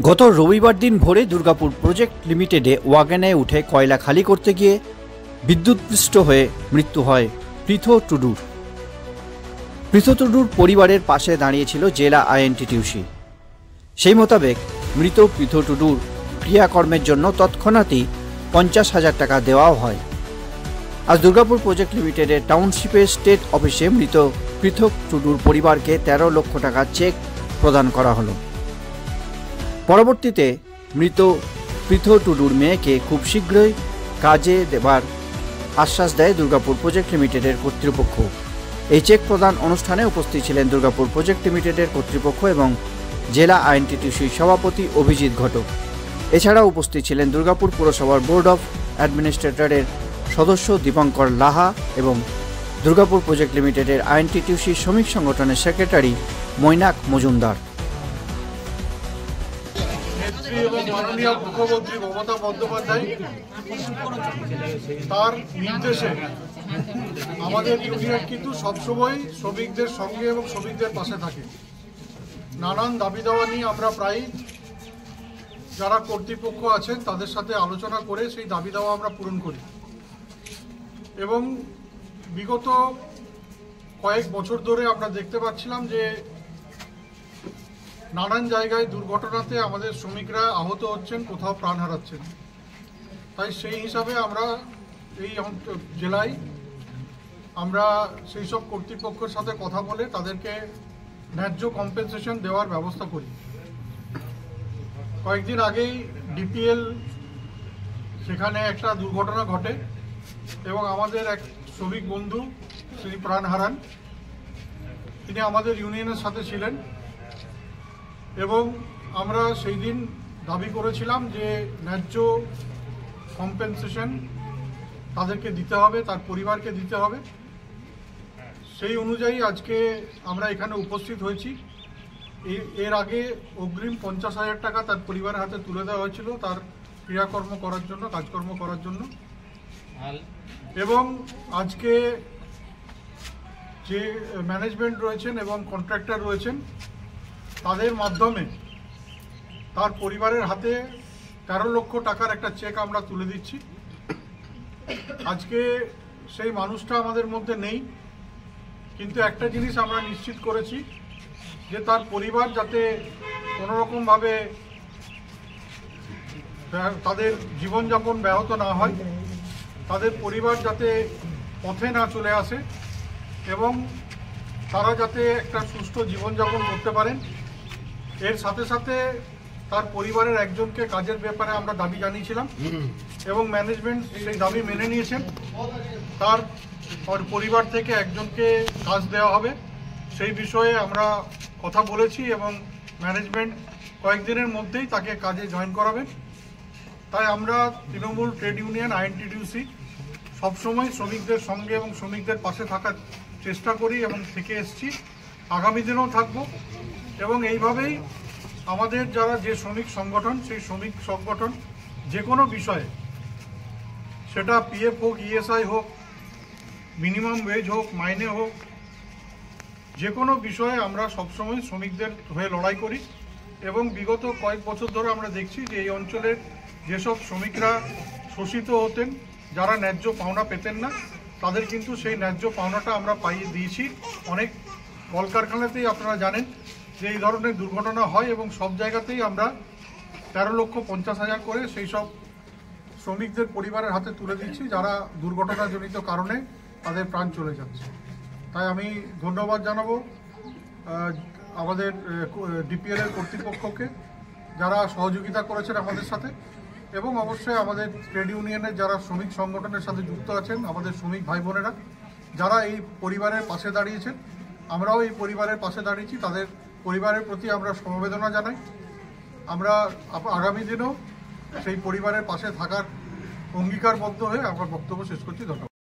গত রবিবার দিন ভোরে দুর্গাপুর প্রজেক্ট লিমিটেডে ওয়াগনে উঠে কয়লা খালি করতে গিয়ে বিদ্যুৎস্পৃষ্ট হয়ে মৃত্যু হয় পৃথ টুডুর। পৃথ টুডুর পরিবারের পাশে দাঁড়িয়েছিল জেলা আইএনটিটিউসি। সেই মোতাবেক মৃত পৃথ টুডুর ক্রিয়াকর্মের জন্য তৎক্ষণাৎই 50,000 টাকা দেওয়াও হয়। আজ দুর্গাপুর প্রজেক্ট লিমিটেডের টাউনশিপের স্টেট অফিসে মৃত পৃথক টুডুর পরিবারকে 13 লক্ষ টাকার চেক প্রদান করা হলো। পরবর্তীতে মৃত পৃথ টুডুর মেয়েকে খুব শীঘ্রই কাজে দেবার আশ্বাস দেয় দুর্গাপুর প্রজেক্ট লিমিটেডের কর্তৃপক্ষ। এই চেক প্রদান অনুষ্ঠানে উপস্থিত ছিলেন দুর্গাপুর প্রজেক্ট লিমিটেডের কর্তৃপক্ষ এবং জেলা আইএনটিটিউসির সভাপতি অভিজিৎ ঘটক। এছাড়াও উপস্থিত ছিলেন দুর্গাপুর পুরসভার বোর্ড অফ অ্যাডমিনিস্ট্রেটরের সদস্য দীপঙ্কর লাহা এবং দুর্গাপুর প্রজেক্ট লিমিটেডের আইএনটিটিউসি শ্রমিক সংগঠনের সেক্রেটারি মৈনাক মজুমদার। এবং মাননীয় মুখ্যমন্ত্রী মমতা বন্দ্যোপাধ্যায় তার নির্দেশে আমাদের ইউনিয়ন কিন্তু সবসময় শ্রমিকদের সঙ্গে এবং শ্রমিকদের পাশে থাকে। নানান দাবি দাওয়া নিয়ে আমরা প্রায় যারা কর্তৃপক্ষ আছেন তাদের সাথে আলোচনা করে সেই দাবি দাওয়া আমরা পূরণ করি এবং বিগত কয়েক বছর ধরে আমরা দেখতে পাচ্ছিলাম যে নানান জায়গায় দুর্ঘটনাতে আমাদের শ্রমিকরা আহত হচ্ছেন, কোথাও প্রাণ হারাচ্ছেন। তাই সেই হিসাবে আমরা এই জেলায় আমরা সেই সব কর্তৃপক্ষের সাথে কথা বলে তাদেরকে ন্যায্য কম্পেনসেশন দেওয়ার ব্যবস্থা করি। কয়েকদিন আগেই ডিপিএল সেখানে একটা দুর্ঘটনা ঘটে এবং আমাদের এক শ্রমিক বন্ধু তিনি প্রাণ হারান। তিনি আমাদের ইউনিয়নের সাথে ছিলেন এবং আমরা সেই দিন দাবি করেছিলাম যে ন্যায্য কম্পেনসেশন তাদেরকে দিতে হবে, তার পরিবারকে দিতে হবে। সেই অনুযায়ী আজকে আমরা এখানে উপস্থিত হয়েছি। এর আগে অগ্রিম 50,000 টাকা তার পরিবারের হাতে তুলে দেওয়া হয়েছিল তার ক্রিয়াকর্ম করার জন্য, কাজকর্ম করার জন্য। এবং আজকে যে ম্যানেজমেন্ট রয়েছেন এবং কন্ট্রাক্টর রয়েছেন তাদের মাধ্যমে তার পরিবারের হাতে 13 লক্ষ টাকার একটা চেক আমরা তুলে দিচ্ছি। আজকে সেই মানুষটা আমাদের মধ্যে নেই, কিন্তু একটা জিনিস আমরা নিশ্চিত করেছি যে তার পরিবার যাতে কোনোরকমভাবে তাদের জীবনযাপন ব্যাহত না হয়, তাদের পরিবার যাতে পথে না চলে আসে এবং তারা যাতে একটা সুষ্ঠু জীবনযাপন করতে পারেন। এর সাথে সাথে তার পরিবারের একজনকে কাজের ব্যাপারে আমরা দাবি জানিয়েছিলাম এবং ম্যানেজমেন্ট সেই দাবি মেনে নিয়েছেন। তার পরিবার থেকে একজনকে কাজ দেওয়া হবে সেই বিষয়ে আমরা কথা বলেছি এবং ম্যানেজমেন্ট কয়েকদিনের মধ্যেই তাকে কাজে জয়েন করাবেন। তাই আমরা তৃণমূল ট্রেড ইউনিয়ন আইএনটিটিউসি সবসময় শ্রমিকদের সঙ্গে এবং শ্রমিকদের পাশে থাকার চেষ্টা করি এবং থেকে এসছি, আগামী দিনেও থাকব। এবং এইভাবেই আমাদের যারা যে শ্রমিক সংগঠন, সেই শ্রমিক সংগঠন যে কোনো বিষয়ে, সেটা পিএফ হোক, ইএসআই হোক, মিনিমাম ওয়েজ হোক, মাইনে হোক, যে কোনো বিষয়ে আমরা সবসময় শ্রমিকদের হয়ে লড়াই করি। এবং বিগত কয়েক বছর ধরে আমরা দেখছি যে এই অঞ্চলের যেসব শ্রমিকরা শোষিত হতেন, যারা ন্যায্য পাওনা পেতেন না, তাদের কিন্তু সেই ন্যায্য পাওনাটা আমরা পাইয়ে দিয়েছি। অনেক কলকারখানাতেই আপনারা জানেন যে এই ধরনের দুর্ঘটনা হয় এবং সব জায়গাতেই আমরা 13,50,000 করে সেই সব শ্রমিকদের পরিবারের হাতে তুলে দিচ্ছি যারা দুর্ঘটনাজনিত কারণে তাদের প্রাণ চলে যাচ্ছে। তাই আমি ধন্যবাদ জানাবো আমাদের ডিপিএল এর কর্তৃপক্ষকে যারা সহযোগিতা করেছেন আমাদের সাথে, এবং অবশ্যই আমাদের ট্রেড ইউনিয়নের যারা শ্রমিক সংগঠনের সাথে যুক্ত আছেন, আমাদের শ্রমিক ভাই বোনেরা যারা এই পরিবারের পাশে দাঁড়িয়েছেন। আমরাও এই পরিবারের পাশে দাঁড়িয়েছি, তাদের পরিবারের প্রতি আমরা সমবেদনা জানাই। আমরা আগামী দিনেও সেই পরিবারের পাশে থাকার অঙ্গীকারবদ্ধ হয়ে আমার বক্তব্য শেষ করছি। ধন্যবাদ।